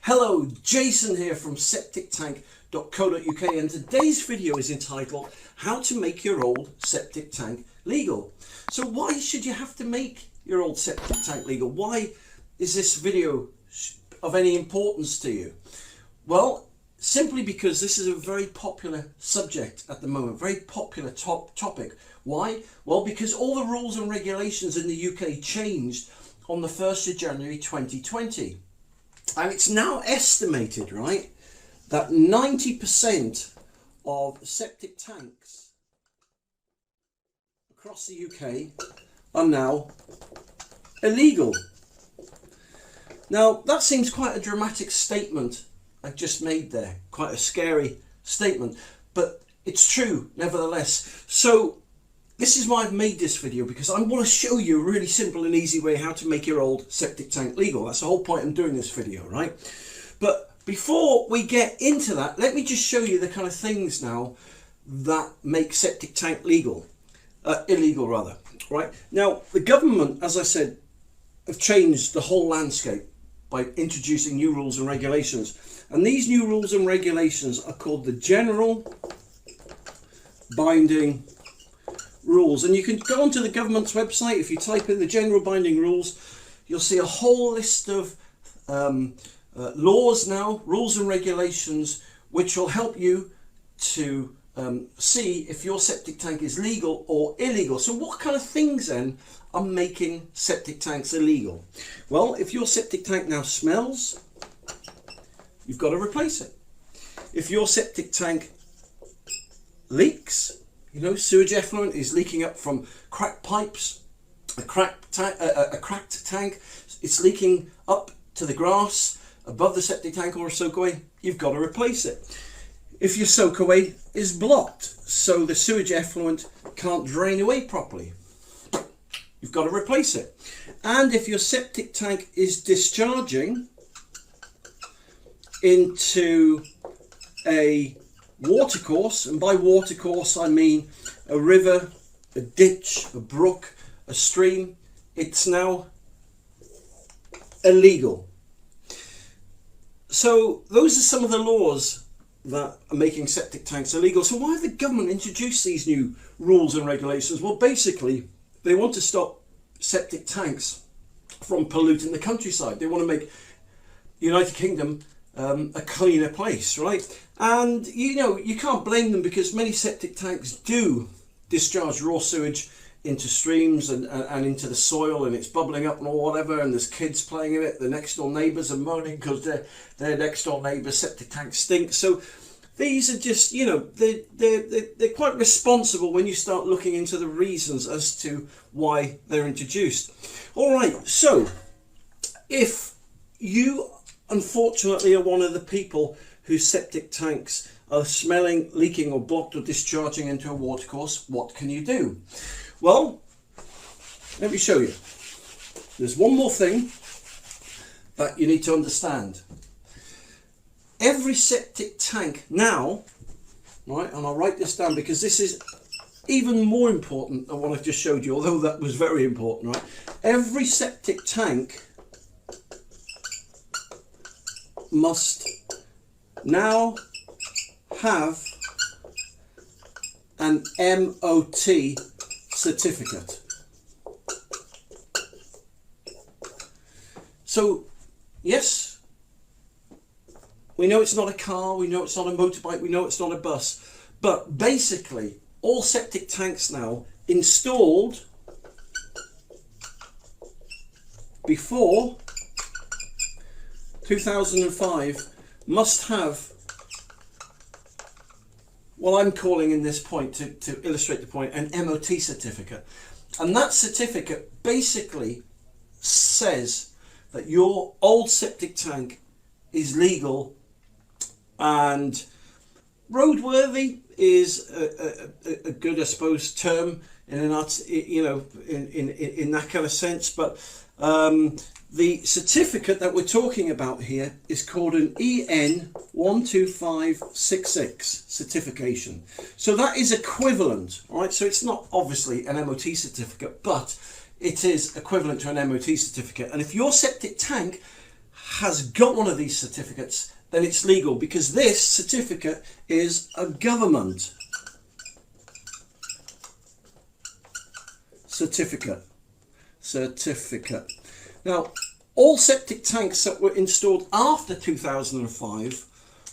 Hello, Jason here from septictank.co.uk, and today's video is entitled How to Make Your Old Septic Tank Legal. So why should you have to make your old septic tank legal? Why is this video of any importance to you? Well, simply because this is a very popular subject at the moment, very popular topic. Why? Well, because all the rules and regulations in the UK changed on the 1st of January 2020. And it's now estimated, right, that 90% of septic tanks across the UK are now illegal. Now, that seems quite a dramatic statement I've just made there, quite a scary statement, but it's true nevertheless. So this is why I've made this video, because I want to show you a really simple and easy way how to make your old septic tank legal. That's the whole point I'm doing this video, right? But before we get into that, let me just show you the kind of things now that make septic tank illegal, right? Now, the government, as I said, have changed the whole landscape by introducing new rules and regulations. And these new rules and regulations are called the General Binding Rules, and you can go onto the government's website. If you type in the General Binding Rules, you'll see a whole list of laws now, rules and regulations, which will help you to see if your septic tank is legal or illegal. So what kind of things then are making septic tanks illegal? Well, if your septic tank now smells, you've got to replace it. If your septic tank leaks, you know, sewage effluent is leaking up from cracked pipes, a cracked tank, it's leaking up to the grass above the septic tank or a soakaway, you've got to replace it. If your soakaway is blocked, so the sewage effluent can't drain away properly, you've got to replace it. And if your septic tank is discharging into a watercourse, and by watercourse I mean a river, a ditch, a brook, a stream, it's now illegal. So those are some of the laws that are making septic tanks illegal. So why have the government introduced these new rules and regulations? Well, basically they want to stop septic tanks from polluting the countryside. They want to make the United Kingdom a cleaner place, right? And you know, you can't blame them, because many septic tanks do discharge raw sewage into streams and into the soil, and it's bubbling up and whatever, and there's kids playing in it. The next door neighbours are moaning because their next door neighbour's septic tank stinks. So these are just, you know, they're quite responsible when you start looking into the reasons as to why they're introduced. All right, so if you unfortunately are one of the people whose septic tanks are smelling, leaking or blocked or discharging into a watercourse, what can you do? Well, let me show you. There's one more thing that you need to understand. Every septic tank now, right, and I'll write this down because this is even more important than what I've just showed you, although that was very important, right? Every septic tank must now have an MOT certificate. So yes, we know it's not a car, we know it's not a motorbike, we know it's not a bus, but basically all septic tanks now installed before 2005 must have what I'm calling in this point, to illustrate the point, an MOT certificate. And that certificate basically says that your old septic tank is legal and roadworthy is a good, I suppose, term in an art, you know, in that kind of sense. But the certificate that we're talking about here is called an EN 12566 certification. So that is equivalent, right? So it's not obviously an MOT certificate, but it is equivalent to an MOT certificate. And if your septic tank has got one of these certificates, then it's legal, because this certificate is a government certificate. Now, all septic tanks that were installed after 2005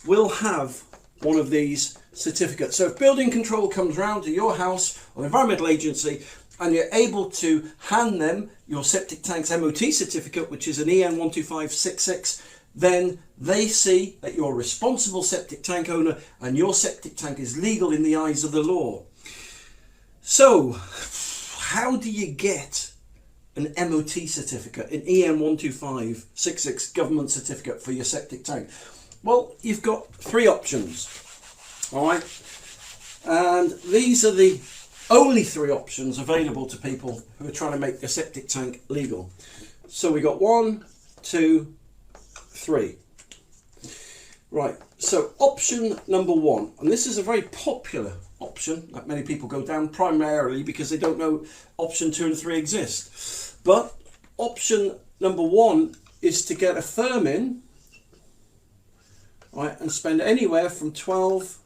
will have one of these certificates. So if building control comes round to your house or environmental agency and you're able to hand them your septic tank's MOT certificate, which is an EN 12566, then they see that you're a responsible septic tank owner and your septic tank is legal in the eyes of the law. So how do you get an MOT certificate, an EN 12566 government certificate for your septic tank? Well, you've got three options, all right? And these are the only three options available to people who are trying to make their septic tank legal. So we got 1, 2, 3. Right, so option number 1, and this is a very popular option that many people go down, primarily because they don't know option 2 and 3 exist. But option number 1 is to get a firm in, right, and spend anywhere from £12,000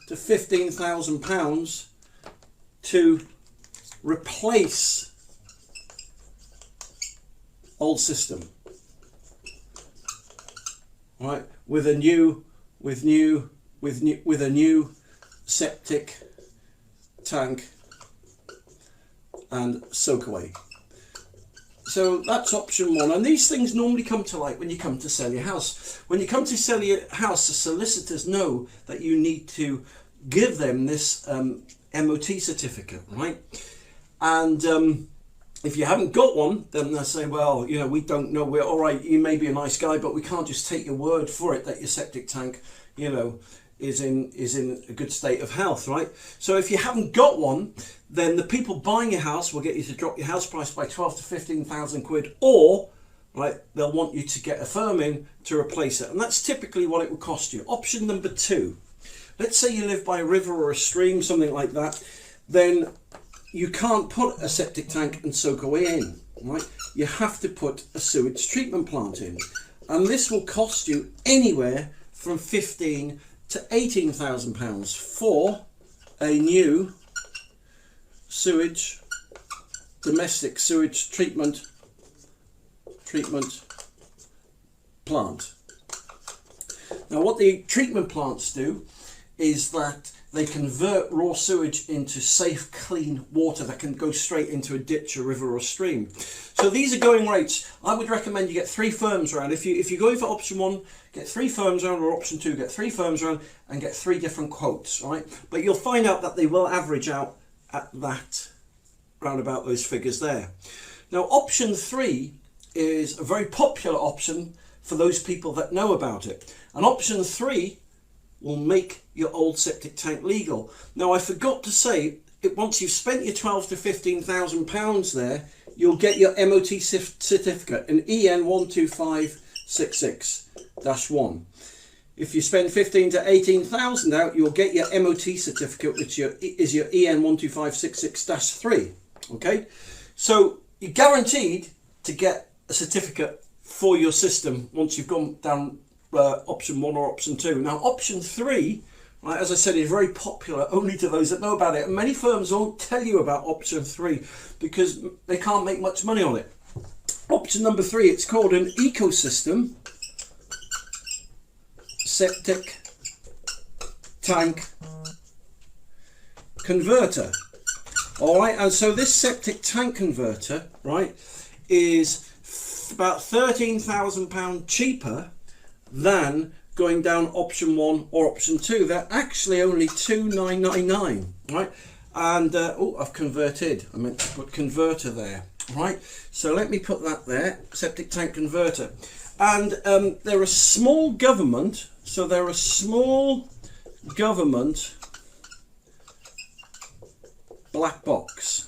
to £15,000 to replace old system, right, with a new septic tank and soak away. So that's option 1, and these things normally come to light when you come to sell your house. When you come to sell your house, the solicitors know that you need to give them this MOT certificate, right? And if you haven't got one, then they'll say, well, you know, we don't know, we're all right, you may be a nice guy, but we can't just take your word for it that your septic tank, you know, is in a good state of health, right? So if you haven't got one, then the people buying your house will get you to drop your house price by 12 to 15,000 quid, or right, they'll want you to get a firm in to replace it, and that's typically what it will cost you. Option number 2, let's say you live by a river or a stream, something like that, then you can't put a septic tank and soak away in, right? You have to put a sewage treatment plant in, and this will cost you anywhere from £15,000 to £18,000 for a new domestic sewage treatment plant. Now, what the treatment plants do is that they convert raw sewage into safe, clean water that can go straight into a ditch, a river or stream. So these are going rates. I would recommend you get 3 firms around. If you're going for option 1, get 3 firms around, or option 2, get 3 firms around and get 3 different quotes, right? But you'll find out that they will average out at that, round about those figures there. Now, option 3 is a very popular option for those people that know about it. And option 3 will make your old septic tank legal. Now, I forgot to say, once you've spent your £12,000 to £15,000 there, you'll get your MOT certificate, an EN 12566-1. If you spend £15,000 to £18,000 out, you'll get your MOT certificate, which is your EN 12566-3. Okay, so you're guaranteed to get a certificate for your system once you've gone down option 1 or option 2. Now, option 3, right, as I said, is very popular only to those that know about it, and many firms won't tell you about option 3 because they can't make much money on it. Option number 3, it's called an ecosystem septic tank converter. All right, and so this septic tank converter, right, is about £13,000 cheaper than going down option 1 or option 2. They're actually only £2,999, right? And oh, I've converted. I meant to put converter there, right? So let me put that there, septic tank converter. And they're a small government, so they're a small government black box.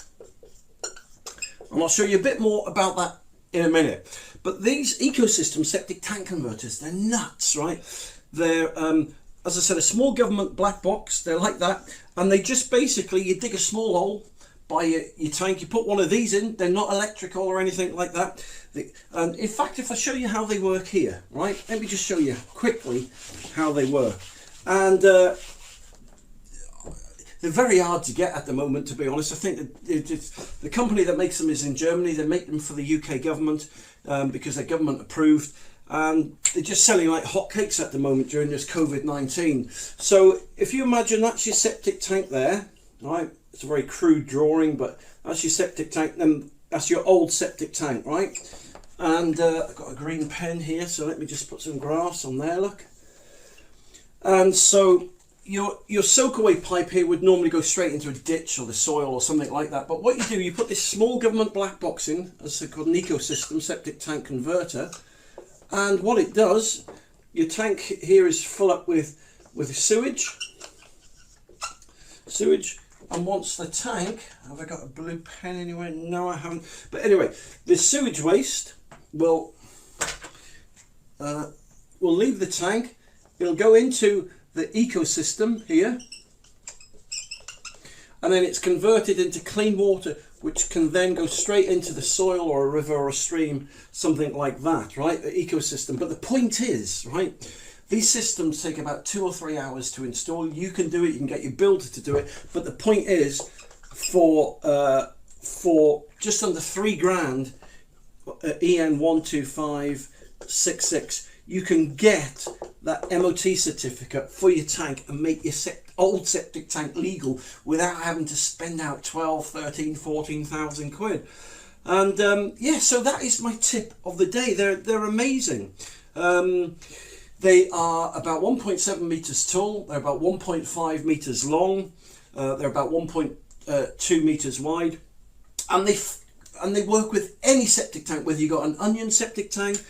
And I'll show you a bit more about that in a minute. But these ecosystem septic tank converters, they're nuts, right? They're, as I said, a small government black box. They're like that. And they just basically, you dig a small hole buy your tank, you put one of these in. They're not electrical or anything like that. And in fact, if I show you how they work here, right, let me just show you quickly how they work. And they're very hard to get at the moment, to be honest. I think that the company that makes them is in Germany. They make them for the UK government because they're government approved. And they're just selling like hotcakes at the moment during this COVID-19. So if you imagine that's your septic tank there, right? It's a very crude drawing, but that's your septic tank. Then that's your old septic tank, right? And I've got a green pen here, so let me just put some grass on there, look. And so your soak-away pipe here would normally go straight into a ditch or the soil or something like that. But what you do, you put this small government black box in, as called an ecosystem septic tank converter. And what it does, your tank here is full up with sewage. And once the tank, have I got a blue pen anywhere? No, I haven't. But anyway, the sewage waste will leave the tank. It'll go into the ecosystem here, and then it's converted into clean water, which can then go straight into the soil or a river or a stream, something like that, right? The ecosystem. But the point is, right, these systems take about 2 or 3 hours to install. You can do it, you can get your builder to do it. But the point is, for just under 3 grand, EN 12566, you can get that MOT certificate for your tank and make your old septic tank legal without having to spend out 12, 13, 14,000 quid. And yeah, so that is my tip of the day. They're amazing. They are about 1.7 meters tall. They're about 1.5 meters long. They're about 1.2 meters wide, and they work with any septic tank, whether you got an onion septic tank,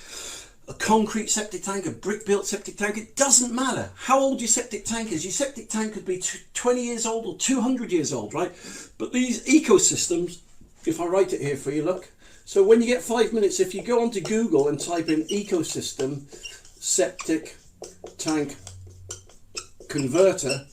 a concrete septic tank, a brick built septic tank. It doesn't matter how old your septic tank is. Your septic tank could be 20 years old or 200 years old, right? But these ecosystems, if I write it here for you, look. So when you get 5 minutes, if you go onto Google and type in ecosystem septic tank converter,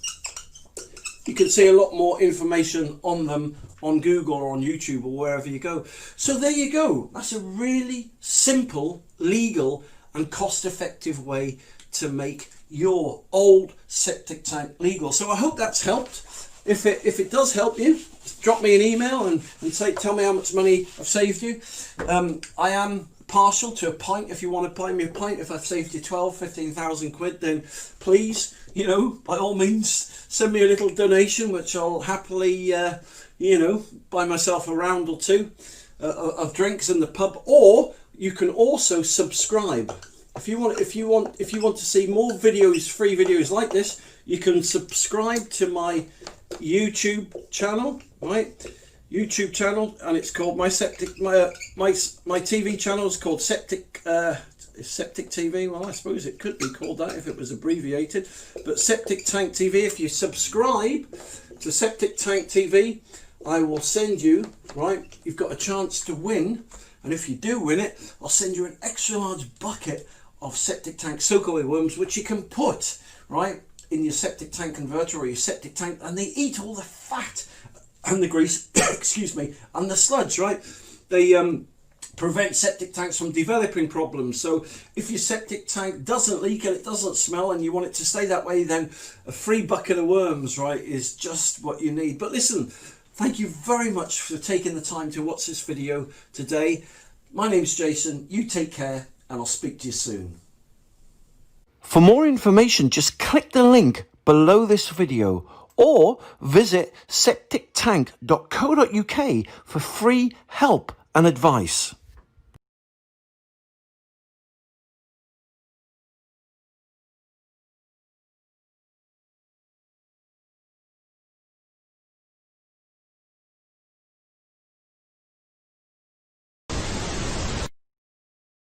you can see a lot more information on them on Google or on YouTube or wherever you go. So there you go. That's a really simple, legal and cost-effective way to make your old septic tank legal. So I hope that's helped. If it does help you, drop me an email and tell me how much money I've saved you. I am partial to a pint. If you want to buy me a pint, if I've saved you 12, 15,000 quid, then please, you know, by all means, send me a little donation, which I'll happily, you know, buy myself a round or two of drinks in the pub. Or you can also subscribe. If you want to see more videos, free videos like this, you can subscribe to my YouTube channel, right? YouTube channel, and it's called my TV channel is called Septic TV. Well, I suppose it could be called that if it was abbreviated, but Septic Tank TV. If you subscribe to Septic Tank TV, I will send you, right, you've got a chance to win, and if you do win it, I'll send you an extra large bucket of septic tank soak-away worms, which you can put, right, in your septic tank converter or your septic tank, and they eat all the fat and the grease, excuse me, and the sludge, right? They prevent septic tanks from developing problems. So if your septic tank doesn't leak and it doesn't smell and you want it to stay that way, then a free bucket of worms, right, is just what you need. But listen, thank you very much for taking the time to watch this video today. My name's Jason. You take care, and I'll speak to you soon. For more information, just click the link below this video or visit septictank.co.uk for free help and advice.